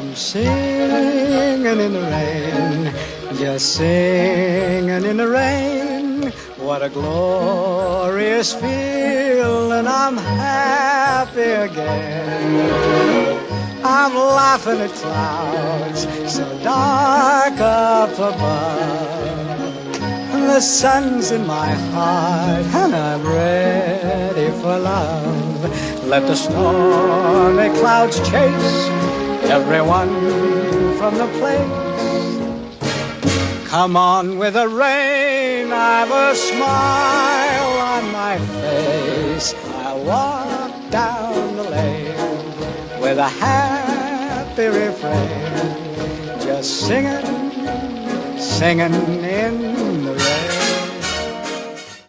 I'm singing in the rain, just singing in the rain. What a glorious feeling, I'm happy again. I'm laughing at clouds so dark up above. The sun's in my heart and I'm ready for love. Let the stormy clouds chase everyone from the place. Come on with the rain, I've a smile on my face. I'll walk down the lane with a happy refrain, just singing, singing in